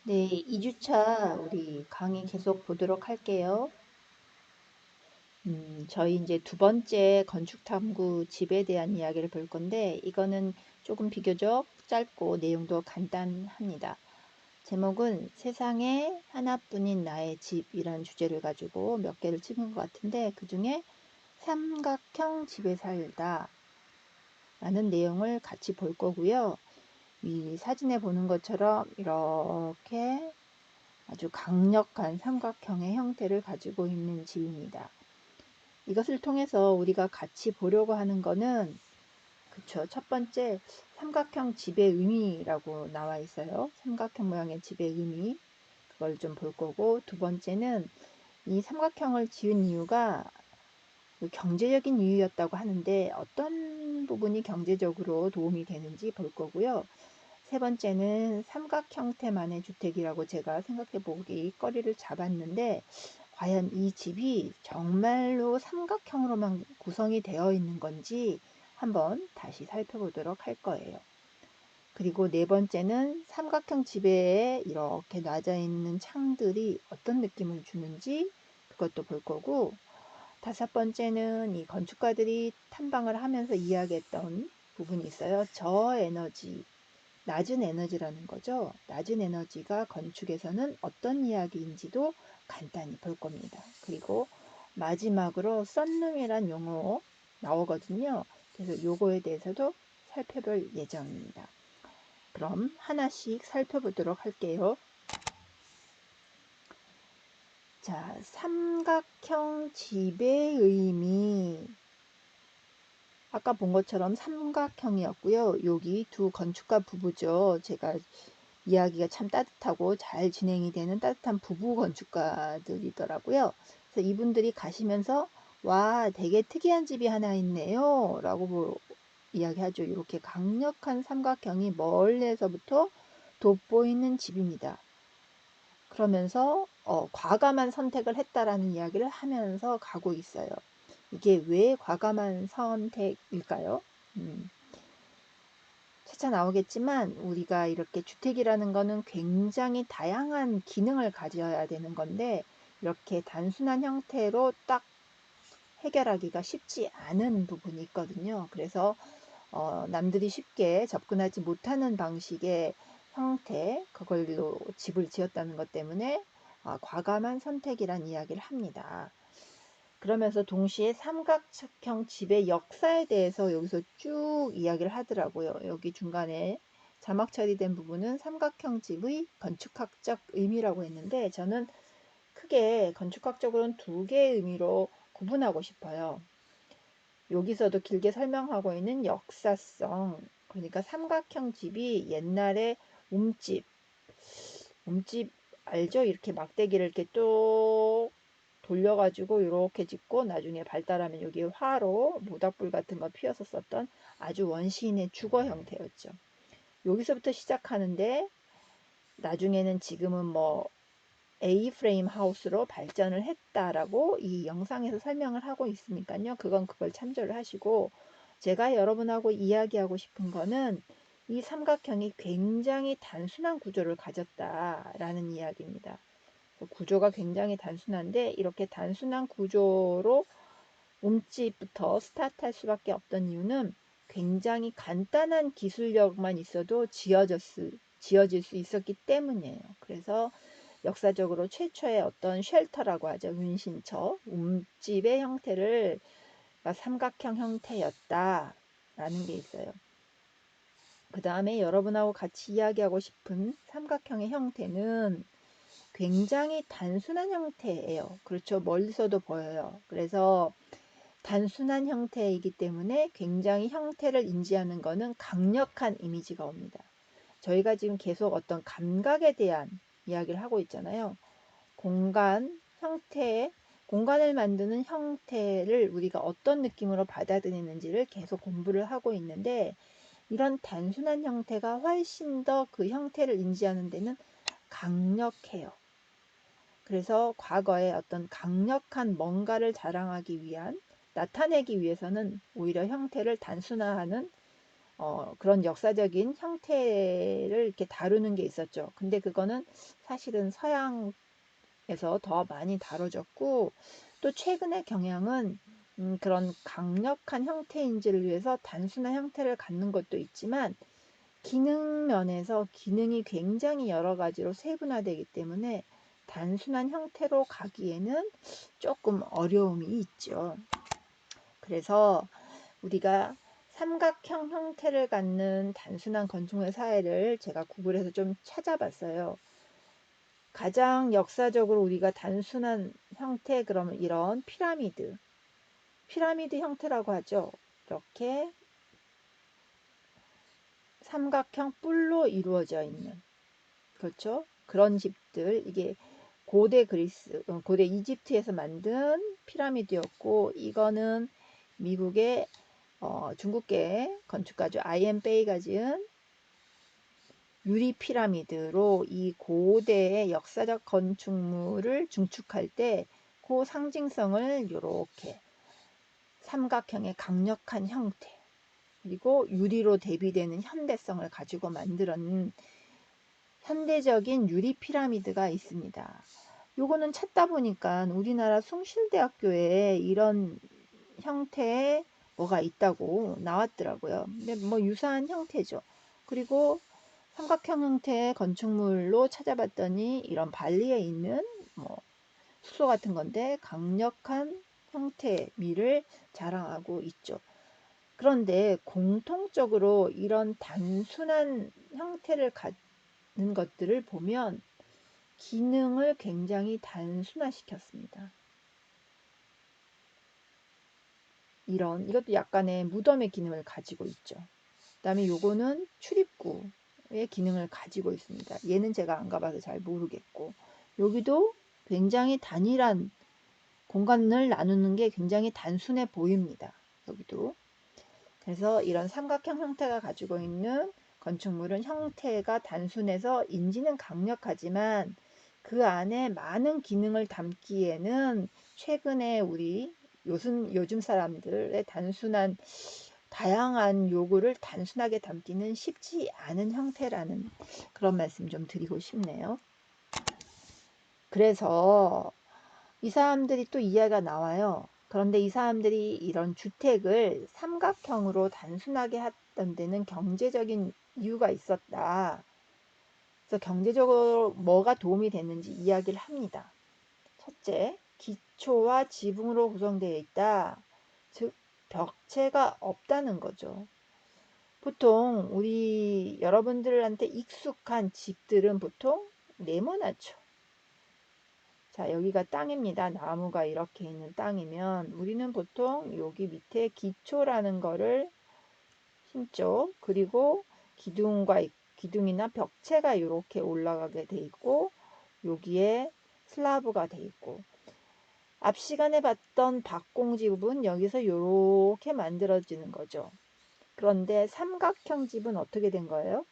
네, 2주차 우리 강의 계속 보도록 할게요. 저희 이제 두 번째 건축탐구 집에 대한 이야기를 볼 건데, 이거는 조금 비교적 짧고 내용도 간단합니다. 제목은 세상에 하나뿐인 나의 집이란 주제를 가지고 몇 개를 찍은 것 같은데, 그 중에 삼각형 집에 살다 라는 내용을 같이 볼 거고요. 이 사진에 보는 것처럼 이렇게 아주 강력한 삼각형의 형태를 가지고 있는 집입니다. 이것을 통해서 우리가 같이 보려고 하는 거는 그쵸. 첫 번째 삼각형 집의 의미라고 나와 있어요. 삼각형 모양의 집의 의미 그걸 좀 볼 거고, 두 번째는 이 삼각형을 지은 이유가 경제적인 이유였다고 하는데 어떤 부분이 경제적으로 도움이 되는지 볼 거고요. 세 번째는 삼각 형태만의 주택이라고 제가 생각해 보기 거리를 잡았는데, 과연 이 집이 정말로 삼각형으로만 구성이 되어 있는 건지 한번 다시 살펴보도록 할 거예요. 그리고 네 번째는 삼각형 집에 이렇게 놔져 있는 창들이 어떤 느낌을 주는지 그것도 볼 거고, 다섯 번째는 이 건축가들이 탐방을 하면서 이야기했던 부분이 있어요. 저에너지, 낮은 에너지라는 거죠. 낮은 에너지가 건축에서는 어떤 이야기인지도 간단히 볼 겁니다. 그리고 마지막으로 썬룸이란 용어 나오거든요. 그래서 요거에 대해서도 살펴볼 예정입니다. 그럼 하나씩 살펴보도록 할게요. 자, 삼각형 집의 의미. 아까 본 것처럼 삼각형이었고요. 여기 두 건축가 부부죠. 제가 이야기가 참 따뜻하고 잘 진행이 되는 따뜻한 부부 건축가들이더라고요. 그래서 이분들이 가시면서 와, 되게 특이한 집이 하나 있네요. 라고 이야기하죠. 이렇게 강력한 삼각형이 멀리에서부터 돋보이는 집입니다. 그러면서 과감한 선택을 했다라는 이야기를 하면서 가고 있어요. 이게 왜 과감한 선택일까요? 차차 나오겠지만 우리가 이렇게 주택이라는 거는 굉장히 다양한 기능을 가져야 되는 건데, 이렇게 단순한 형태로 딱 해결하기가 쉽지 않은 부분이 있거든요. 그래서 남들이 쉽게 접근하지 못하는 방식의 형태, 그걸로 집을 지었다는 것 때문에 과감한 선택이란 이야기를 합니다. 그러면서 동시에 삼각형 집의 역사에 대해서 여기서 쭉 이야기를 하더라고요. 여기 중간에 자막 처리된 부분은 삼각형 집의 건축학적 의미라고 했는데, 저는 크게 건축학적으로는 두 개의 의미로 구분하고 싶어요. 여기서도 길게 설명하고 있는 역사성, 그러니까 삼각형 집이 옛날에 움집 알죠? 이렇게 막대기를 이렇게 뚝 돌려가지고 이렇게 짓고 나중에 발달하면 여기에 화로 모닥불 같은 거 피워서 썼던 아주 원시인의 주거 형태였죠. 여기서부터 시작하는데 나중에는 지금은 뭐 A-프레임 하우스로 발전을 했다라고 이 영상에서 설명을 하고 있으니까요. 그걸 참조를 하시고, 제가 여러분하고 이야기하고 싶은 거는 이 삼각형이 굉장히 단순한 구조를 가졌다라는 이야기입니다. 구조가 굉장히 단순한데 이렇게 단순한 구조로 몸집부터 스타트할 수밖에 없던 이유는 굉장히 간단한 기술력만 있어도 지어질 수 있었기 때문이에요. 그래서 역사적으로 최초의 어떤 쉘터라고 하죠. 은신처, 움집의 형태를 삼각형 형태였다라는 게 있어요. 그 다음에 여러분하고 같이 이야기하고 싶은 삼각형의 형태는 굉장히 단순한 형태예요. 그렇죠. 멀리서도 보여요. 그래서 단순한 형태이기 때문에 굉장히 형태를 인지하는 것은 강력한 이미지가 옵니다. 저희가 지금 계속 어떤 감각에 대한 이야기를 하고 있잖아요. 공간을 만드는 형태를 우리가 어떤 느낌으로 받아들이는지를 계속 공부를 하고 있는데, 이런 단순한 형태가 훨씬 더 그 형태를 인지하는 데는 강력해요. 그래서 과거에 어떤 강력한 뭔가를 나타내기 위해서는 오히려 형태를 단순화하는 그런 역사적인 형태를 이렇게 다루는 게 있었죠. 근데 그거는 사실은 서양에서 더 많이 다뤄졌고, 또 최근의 경향은 그런 강력한 형태인지를 위해서 단순한 형태를 갖는 것도 있지만, 기능 면에서 기능이 굉장히 여러 가지로 세분화되기 때문에 단순한 형태로 가기에는 조금 어려움이 있죠. 그래서 우리가 삼각형 형태를 갖는 단순한 건축물 사례를 제가 구글에서 좀 찾아봤어요. 가장 역사적으로 우리가 단순한 형태, 그러면 이런 피라미드 형태라고 하죠. 이렇게 삼각형 뿔로 이루어져 있는, 그렇죠? 그런 집들, 이게 고대 그리스, 고대 이집트에서 만든 피라미드였고, 이거는 미국의 중국계 건축가죠. 아이엠 베이가 지은 유리 피라미드로 이 고대의 역사적 건축물을 중축할 때 그 상징성을 이렇게 삼각형의 강력한 형태, 그리고 유리로 대비되는 현대성을 가지고 만들었는 현대적인 유리 피라미드가 있습니다. 요거는 찾다 보니까 우리나라 숭실대학교에 이런 형태의 뭐가 있다고 나왔더라고요. 근데 뭐 유사한 형태죠. 그리고 삼각형 형태의 건축물로 찾아봤더니 이런 발리에 있는 뭐 숙소 같은 건데 강력한 형태미를 자랑하고 있죠. 그런데 공통적으로 이런 단순한 형태를 갖는 것들을 보면 기능을 굉장히 단순화시켰습니다. 이것도 약간의 무덤의 기능을 가지고 있죠. 그 다음에 요거는 출입구의 기능을 가지고 있습니다. 얘는 제가 안 가봐서 잘 모르겠고, 여기도 굉장히 단일한 공간을 나누는 게 굉장히 단순해 보입니다. 여기도. 그래서 이런 삼각형 형태가 가지고 있는 건축물은 형태가 단순해서 인지는 강력하지만 그 안에 많은 기능을 담기에는 최근에 우리 요즘 사람들의 단순한 다양한 요구를 단순하게 담기는 쉽지 않은 형태라는 그런 말씀 좀 드리고 싶네요. 그래서 이 사람들이 또 이해가 나와요. 그런데 이 사람들이 이런 주택을 삼각형으로 단순하게 했던 데는 경제적인 이유가 있었다. 그래서 경제적으로 뭐가 도움이 됐는지 이야기를 합니다. 첫째, 기초와 지붕으로 구성되어 있다. 즉, 벽체가 없다는 거죠. 보통 우리 여러분들한테 익숙한 집들은 보통 네모나죠. 자, 여기가 땅입니다. 나무가 이렇게 있는 땅이면 우리는 보통 여기 밑에 기초라는 거를 심죠. 그리고 기둥이나 벽체가 이렇게 올라가게 돼 있고, 여기에 슬라브가 돼 있고, 앞 시간에 봤던 박공지 부분 여기서 이렇게 만들어지는 거죠. 그런데 삼각형 집은 어떻게 된 거예요?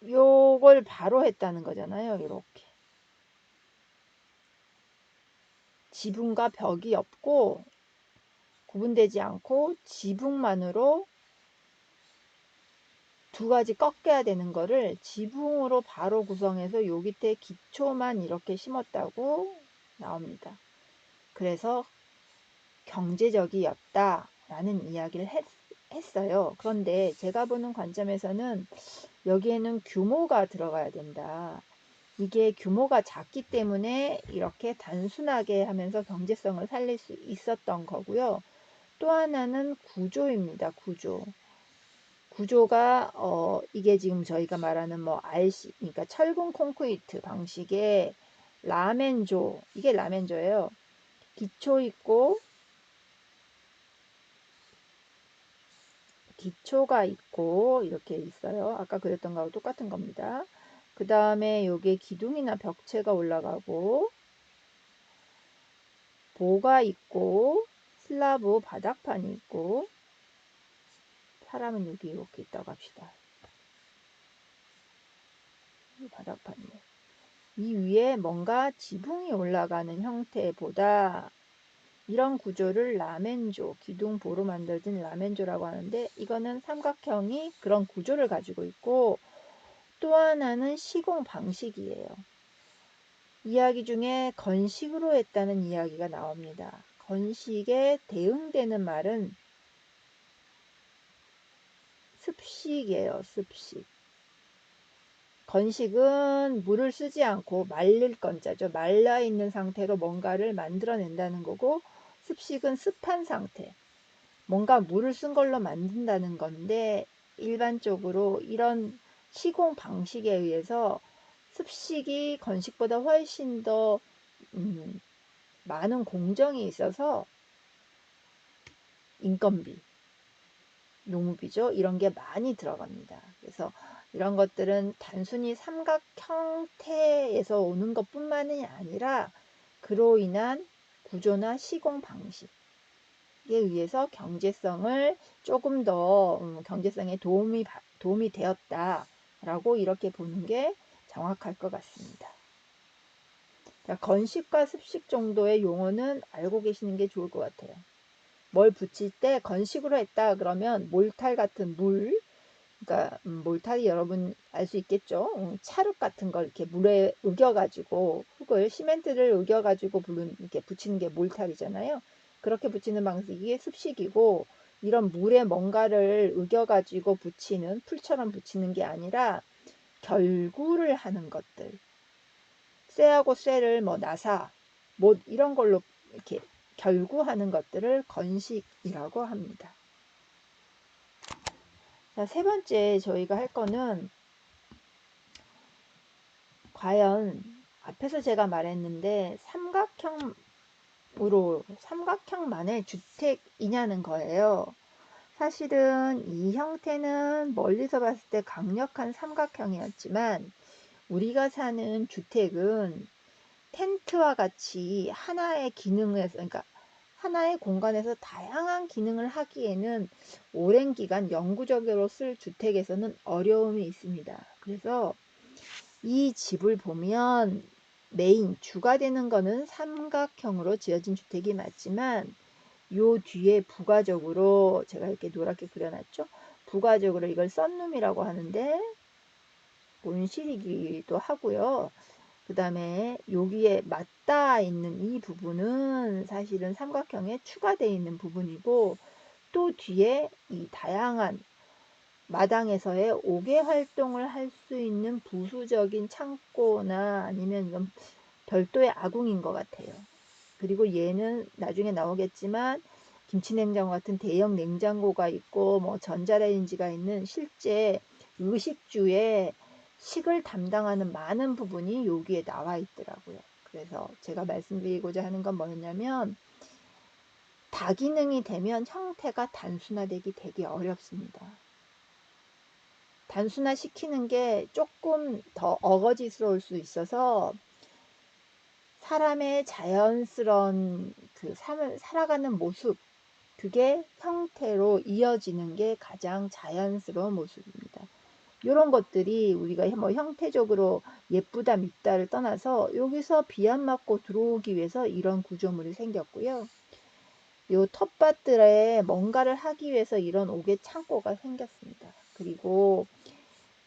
요걸 바로 했다는 거잖아요. 이렇게 지붕과 벽이 없고 구분되지 않고 지붕만으로 두 가지 꺾여야 되는 거를 지붕으로 바로 구성해서 요 밑에 기초만 이렇게 심었다고 나옵니다. 그래서 경제적이었다라는 이야기를 했어요. 그런데 제가 보는 관점에서는 여기에는 규모가 들어가야 된다. 이게 규모가 작기 때문에 이렇게 단순하게 하면서 경제성을 살릴 수 있었던 거고요. 또 하나는 구조입니다. 구조가 이게 지금 저희가 말하는 뭐 RC, 그러니까 철근 콘크리트 방식의 라멘조, 이게 라멘조예요. 기초 있고 기초가 있고 이렇게 있어요. 아까 그랬던 거하고 똑같은 겁니다. 그 다음에 여기에 기둥이나 벽체가 올라가고 보가 있고 슬라브 바닥판이 있고, 사람은 여기 이렇게 있다고 합시다. 이 바닥판이에요. 이 위에 뭔가 지붕이 올라가는 형태보다 이런 구조를 라멘조, 기둥보로 만들어진 라멘조라고 하는데, 이거는 삼각형이 그런 구조를 가지고 있고, 또 하나는 시공 방식이에요. 이야기 중에 건식으로 했다는 이야기가 나옵니다. 건식에 대응되는 말은 습식이에요. 습식. 건식은 물을 쓰지 않고 말릴 건자죠. 말라 있는 상태로 뭔가를 만들어낸다는 거고, 습식은 습한 상태, 뭔가 물을 쓴 걸로 만든다는 건데, 일반적으로 이런 시공 방식에 의해서 습식이 건식보다 훨씬 더 많은 공정이 있어서 인건비, 농무비죠. 이런 게 많이 들어갑니다. 그래서 이런 것들은 단순히 삼각 형태에서 오는 것뿐만이 아니라 그로 인한 구조나 시공 방식에 의해서 경제성을 조금 더 경제성에 도움이 되었다라고 이렇게 보는 게 정확할 것 같습니다. 자, 건식과 습식 정도의 용어는 알고 계시는 게 좋을 것 같아요. 뭘 붙일 때 건식으로 했다 그러면 몰탈 같은 물, 그러니까 몰탈이 여러분 알 수 있겠죠. 찰흙 같은 걸 이렇게 물에 우겨가지고 흙을 시멘트를 우겨가지고 이렇게 붙이는 게 몰탈이잖아요. 그렇게 붙이는 방식이 습식이고, 이런 물에 뭔가를 우겨가지고 붙이는, 풀처럼 붙이는 게 아니라 결구를 하는 것들, 쇠하고 쇠를 뭐 나사, 못 이런 걸로 이렇게 결구하는 것들을 건식이라고 합니다. 자, 세 번째 저희가 할 거는, 과연 앞에서 제가 말했는데 삼각형만의 주택이냐는 거예요. 사실은 이 형태는 멀리서 봤을 때 강력한 삼각형이었지만, 우리가 사는 주택은 텐트와 같이 하나의 기능에서, 그러니까 하나의 공간에서 다양한 기능을 하기에는 오랜 기간 영구적으로 쓸 주택에서는 어려움이 있습니다. 그래서 이 집을 보면 메인 주가 되는 거는 삼각형으로 지어진 주택이 맞지만, 요 뒤에 부가적으로 제가 이렇게 노랗게 그려놨죠. 부가적으로 이걸 썬룸이라고 하는데, 온실이기도 하고요. 그 다음에 여기에 맞닿아 있는 이 부분은 사실은 삼각형에 추가되어 있는 부분이고, 또 뒤에 이 다양한 마당에서의 옥외 활동을 할 수 있는 부수적인 창고나, 아니면 이건 별도의 아궁인 것 같아요. 그리고 얘는 나중에 나오겠지만 김치냉장고 같은 대형 냉장고가 있고, 뭐 전자레인지가 있는 실제 의식주의 식을 담당하는 많은 부분이 여기에 나와 있더라고요. 그래서 제가 말씀드리고자 하는 건 뭐였냐면, 다기능이 되면 형태가 단순화되기 되게 어렵습니다. 단순화시키는 게 조금 더 어거지스러울 수 있어서, 사람의 자연스러운 그 삶을 살아가는 모습, 그게 형태로 이어지는 게 가장 자연스러운 모습입니다. 이런 것들이 우리가 뭐 형태적으로 예쁘다 밉다를 떠나서 여기서 비 안 맞고 들어오기 위해서 이런 구조물이 생겼고요. 요 텃밭들에 뭔가를 하기 위해서 이런 옥외 창고가 생겼습니다. 그리고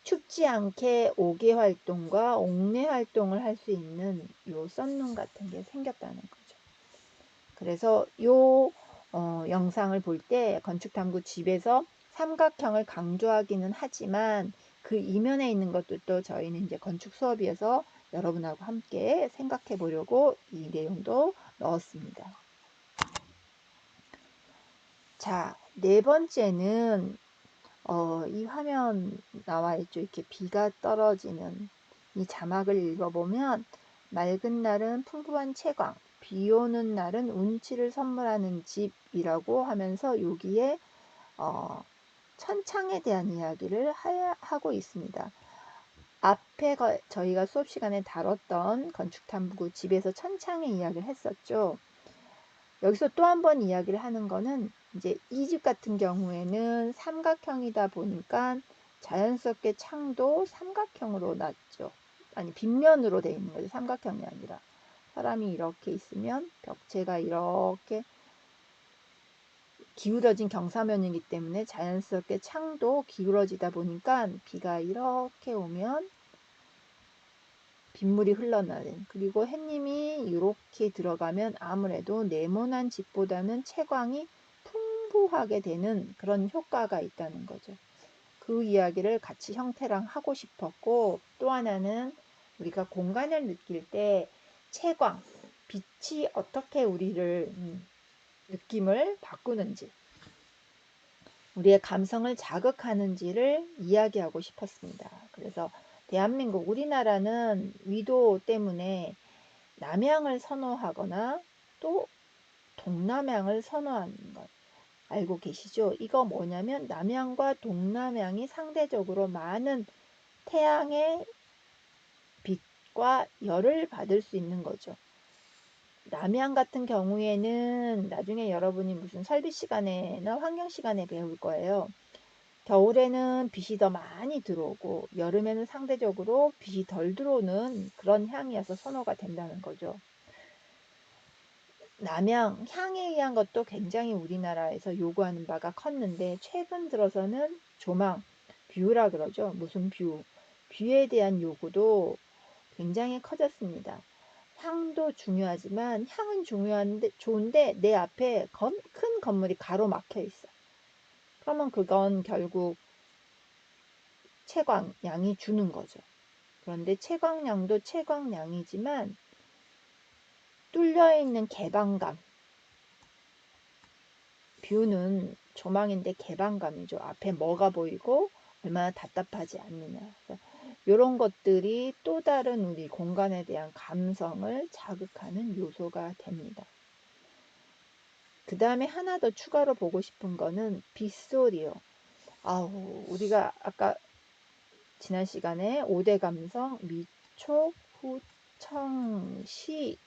춥지 않게 옥외 활동과 옥내 활동을 할 수 있는 요 썬룸 같은 게 생겼다는 거죠. 그래서 요 영상을 볼 때 건축탐구 집에서 삼각형을 강조하기는 하지만, 그 이면에 있는 것들도 저희는 이제 건축 수업에서 여러분하고 함께 생각해 보려고 이 내용도 넣었습니다. 자, 네 번째는 이 화면 나와 있죠. 이렇게 비가 떨어지는 이 자막을 읽어보면, 맑은 날은 풍부한 채광, 비 오는 날은 운치를 선물하는 집이라고 하면서 여기에 천창에 대한 이야기를 하고 있습니다. 앞에 저희가 수업 시간에 다뤘던 건축탐구 집에서 천창의 이야기를 했었죠. 여기서 또 한 번 이야기를 하는 거는, 이제 이 집 같은 경우에는 삼각형이다 보니까 자연스럽게 창도 삼각형으로 났죠. 아니, 빗면으로 되어 있는 거죠. 삼각형이 아니라. 사람이 이렇게 있으면 벽체가 이렇게 기울어진 경사면이기 때문에 자연스럽게 창도 기울어지다 보니까 비가 이렇게 오면 빗물이 흘러나는, 그리고 햇님이 이렇게 들어가면 아무래도 네모난 집보다는 채광이 풍부하게 되는 그런 효과가 있다는 거죠. 그 이야기를 같이 형태랑 하고 싶었고, 또 하나는 우리가 공간을 느낄 때 채광, 빛이 어떻게 우리를 느낌을 바꾸는지, 우리의 감성을 자극하는지를 이야기하고 싶었습니다. 그래서 대한민국, 우리나라는 위도 때문에 남향을 선호하거나 또 동남향을 선호하는 것 알고 계시죠? 이거 뭐냐면 남향과 동남향이 상대적으로 많은 태양의 빛과 열을 받을 수 있는 거죠. 남향 같은 경우에는 나중에 여러분이 무슨 설비 시간에나 환경 시간에 배울 거예요. 겨울에는 빛이 더 많이 들어오고 여름에는 상대적으로 빛이 덜 들어오는 그런 향이어서 선호가 된다는 거죠. 남향, 향에 의한 것도 굉장히 우리나라에서 요구하는 바가 컸는데 최근 들어서는 조망, 뷰라 그러죠. 무슨 뷰, 뷰에 대한 요구도 굉장히 커졌습니다. 향도 중요하지만 향은 중요한데 좋은데 내 앞에 큰 건물이 가로막혀 있어. 그러면 그건 결국 채광량이 주는 거죠. 그런데 채광량도 채광량이지만 뚫려있는 개방감, 뷰는 조망인데 개방감이죠. 앞에 뭐가 보이고 얼마나 답답하지 않느냐. 이런 것들이 또 다른 우리 공간에 대한 감성을 자극하는 요소가 됩니다. 그 다음에 하나 더 추가로 보고 싶은 거는 빗소리요. 우리가 아까 지난 시간에 5대 감성, 미촉, 후, 청, 시,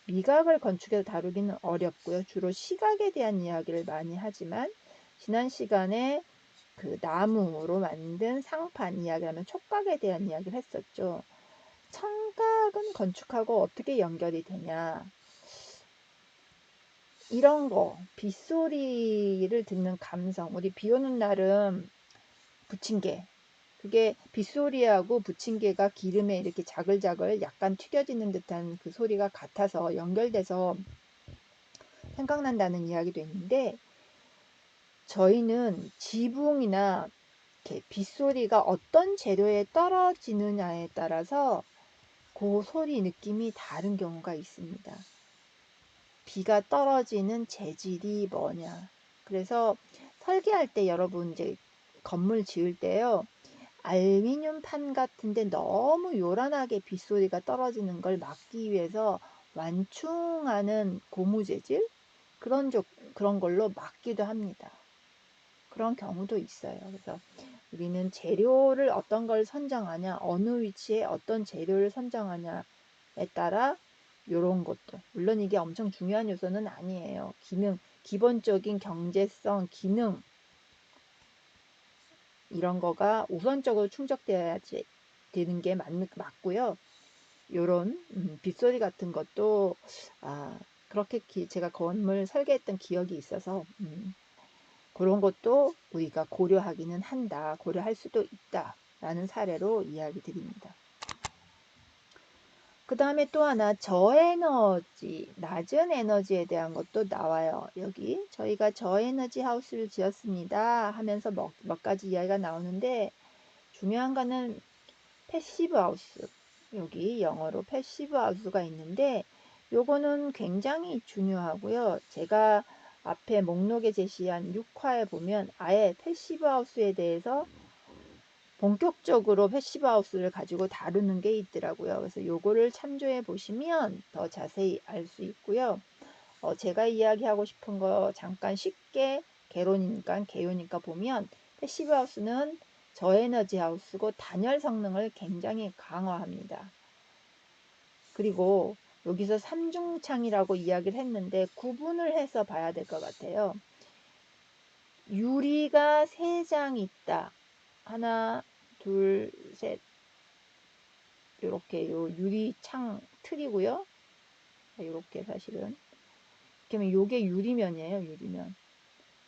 미각을 건축해서 다루기는 어렵고요. 주로 시각에 대한 이야기를 많이 하지만 지난 시간에 그 나무로 만든 상판 이야기를 하면 촉각에 대한 이야기를 했었죠. 청각은 건축하고 어떻게 연결이 되냐. 이런 거, 빗소리를 듣는 감성. 우리 비 오는 날은 부침개. 그게 빗소리하고 부침개가 기름에 이렇게 자글자글 약간 튀겨지는 듯한 그 소리가 같아서 연결돼서 생각난다는 이야기도 있는데, 저희는 지붕이나 이렇게 빗소리가 어떤 재료에 떨어지느냐에 따라서 그 소리 느낌이 다른 경우가 있습니다. 비가 떨어지는 재질이 뭐냐. 그래서 설계할 때 여러분 이제 건물 지을 때요. 알루미늄 판 같은데 너무 요란하게 빗소리가 떨어지는 걸 막기 위해서 완충하는 고무 재질 그런 걸로 막기도 합니다. 그런 경우도 있어요. 그래서 우리는 재료를 어떤 걸 선정하냐, 어느 위치에 어떤 재료를 선정하냐에 따라 이런 것도, 물론 이게 엄청 중요한 요소는 아니에요. 기본적인 경제성, 기능 이런 거가 우선적으로 충족돼야지 되는 게 맞고요. 요런 빗소리 같은 것도 그렇게 제가 건물 설계했던 기억이 있어서 그런 것도 우리가 고려하기는 한다. 고려할 수도 있다. 라는 사례로 이야기 드립니다. 그 다음에 또 하나 저에너지, 낮은 에너지에 대한 것도 나와요. 여기 저희가 저에너지 하우스를 지었습니다 하면서 몇 가지 이야기가 나오는데 중요한 거는 패시브 하우스, 여기 영어로 패시브 하우스가 있는데 요거는 굉장히 중요하고요. 제가 앞에 목록에 제시한 6화에 보면 아예 패시브 하우스에 대해서 본격적으로 패시브 하우스를 가지고 다루는 게 있더라고요. 그래서 요거를 참조해 보시면 더 자세히 알 수 있고요. 제가 이야기하고 싶은 거 잠깐 쉽게 개요니까 보면 패시브 하우스는 저에너지 하우스고 단열 성능을 굉장히 강화합니다. 그리고 여기서 삼중창이라고 이야기를 했는데 구분을 해서 봐야 될 것 같아요. 유리가 3장 있다. 하나, 둘, 셋. 이렇게 요 유리창 틀이고요. 이렇게 사실은. 그러면 요게 유리면이에요. 유리면.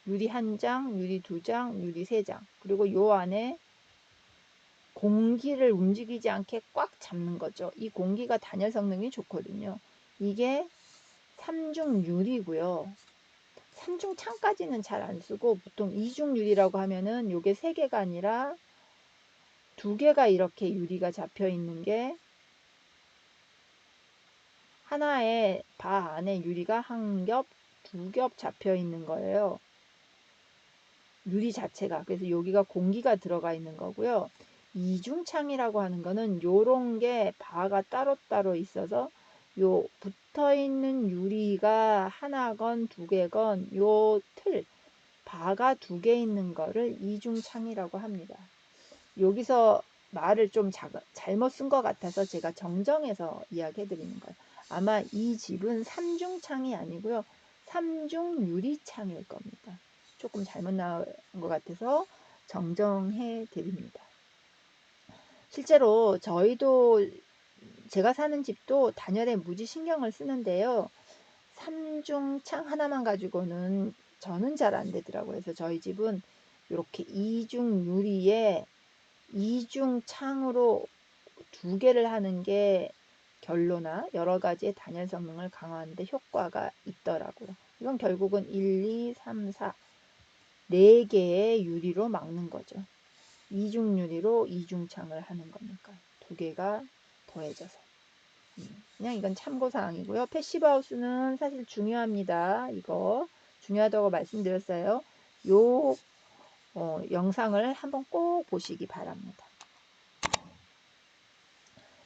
유리 1장, 유리 2장, 유리 3장. 그리고 요 안에 공기를 움직이지 않게 꽉 잡는 거죠. 이 공기가 단열 성능이 좋거든요. 이게 3중 유리고요. 3중 창까지는 잘 안 쓰고 보통 2중 유리라고 하면은 요게 3개가 아니라 2개가 이렇게 유리가 잡혀 있는 게 하나의 바 안에 유리가 1겹, 2겹 잡혀 있는 거예요. 유리 자체가. 그래서 여기가 공기가 들어가 있는 거고요. 이중창이라고 하는 거는 요런 게 바가 따로따로 있어서 요 붙어 있는 유리가 하나건 2개건 요 틀, 바가 2개 있는 거를 이중창이라고 합니다. 여기서 말을 좀 잘못 쓴 것 같아서 제가 정정해서 이야기해 드리는 거예요. 아마 이 집은 3중창이 아니고요. 3중 유리창일 겁니다. 조금 잘못 나온 것 같아서 정정해 드립니다. 실제로 저희도 제가 사는 집도 단열에 무지 신경을 쓰는데요. 3중창 하나만 가지고는 저는 잘 안 되더라고요. 그래서 저희 집은 이렇게 2중 유리에 2중 창으로 2개를 하는 게 결로나 여러 가지의 단열 성능을 강화하는 데 효과가 있더라고요. 이건 결국은 1, 2, 3, 4 4개의 유리로 막는 거죠. 2중 유리로 2중 창을 하는 거니까 2개가 더해져서. 그냥 이건 참고사항이고요. 패시브하우스는 사실 중요합니다. 이거 중요하다고 말씀드렸어요. 요 영상을 한번 꼭 보시기 바랍니다.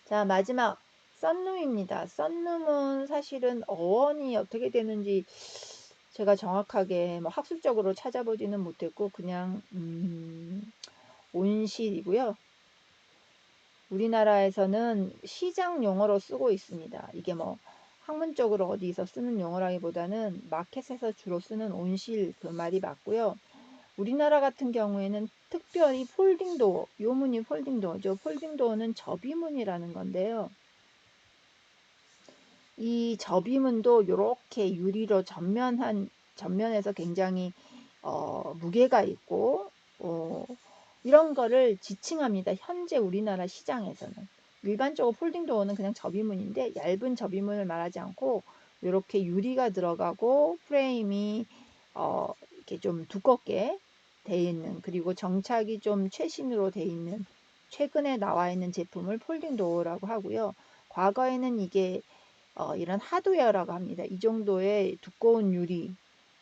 자, 마지막 썬룸입니다. 썬룸은 사실은 어원이 어떻게 되는지 제가 정확하게 뭐 학술적으로 찾아보지는 못했고 그냥 온실이고요. 우리나라에서는 시장 용어로 쓰고 있습니다. 이게 뭐 학문적으로 어디서 쓰는 용어라기보다는 마켓에서 주로 쓰는 온실 그 말이 맞고요. 우리나라 같은 경우에는 특별히 폴딩도어, 요 문이 폴딩도어죠. 폴딩도어는 접이문이라는 건데요. 이 접이문도 이렇게 유리로 전면에서 굉장히 무게가 있고 이런 거를 지칭합니다. 현재 우리나라 시장에서는. 일반적으로 폴딩도어는 그냥 접이문인데 얇은 접이문을 말하지 않고 이렇게 유리가 들어가고 프레임이 이렇게 좀 두껍게 돼 있는, 그리고 정착이 좀 최신으로 돼 있는 최근에 나와 있는 제품을 폴딩도어라고 하고요. 과거에는 이게 이런 하드웨어라고 합니다. 이 정도의 두꺼운 유리,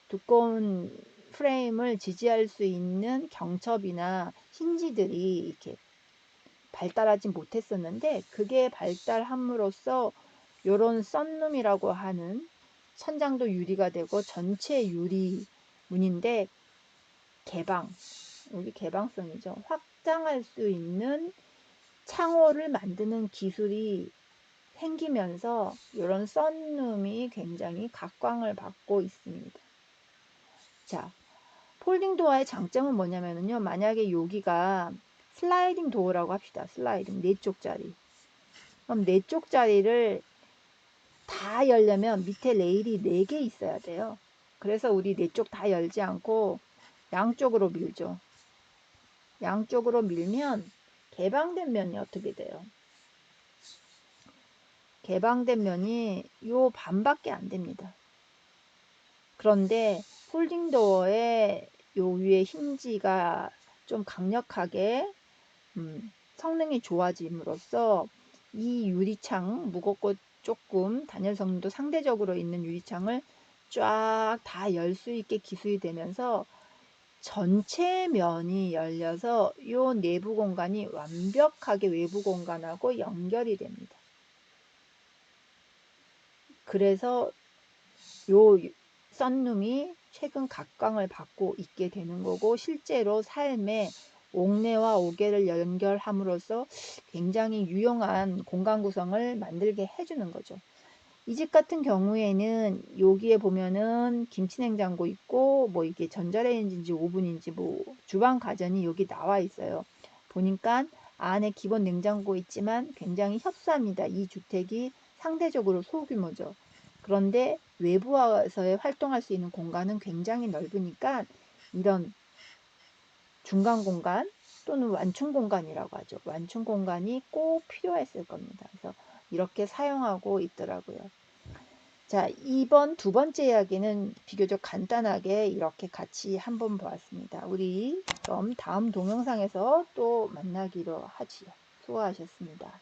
두꺼운 프레임을 지지할 수 있는 경첩이나 힌지들이 이렇게 발달하지 못했었는데 그게 발달함으로써 요런 썬룸이라고 하는 천장도 유리가 되고 전체 유리 문인데 여기 개방성이죠. 확장할 수 있는 창호를 만드는 기술이 생기면서 이런 썬룸이 굉장히 각광을 받고 있습니다. 자, 폴딩 도어의 장점은 뭐냐면요. 만약에 여기가 슬라이딩 도어라고 합시다. 슬라이딩 4쪽짜리. 그럼 4쪽짜리를 다 열려면 밑에 레일이 4개 있어야 돼요. 그래서 우리 4쪽 다 열지 않고 양쪽으로 밀죠. 양쪽으로 밀면 개방된 면이 어떻게 돼요? 개방된 면이 요 반밖에 안 됩니다. 그런데 폴딩 도어의 요 위에 힌지가 좀 강력하게 성능이 좋아짐으로써 이 유리창, 무겁고 조금 단열 성능도 상대적으로 있는 유리창을 쫙 다 열 수 있게 기술이 되면서 전체 면이 열려서 요 내부 공간이 완벽하게 외부 공간하고 연결이 됩니다. 그래서 요 썬룸이 최근 각광을 받고 있게 되는 거고, 실제로 삶의 옥내와 옥외를 연결함으로써 굉장히 유용한 공간 구성을 만들게 해주는 거죠. 이 집 같은 경우에는 여기에 보면은 김치냉장고 있고 뭐 이게 전자레인지인지 오븐인지 뭐 주방 가전이 여기 나와 있어요. 보니까 안에 기본 냉장고 있지만 굉장히 협소합니다. 이 주택이 상대적으로 소규모죠. 그런데 외부에서의 활동할 수 있는 공간은 굉장히 넓으니까 이런 중간 공간 또는 완충 공간이라고 하죠. 완충 공간이 꼭 필요했을 겁니다. 그래서 이렇게 사용하고 있더라고요. 자, 이번 두 번째 이야기는 비교적 간단하게 이렇게 같이 한번 보았습니다. 우리 그럼 다음 동영상에서 또 만나기로 하지요. 수고하셨습니다.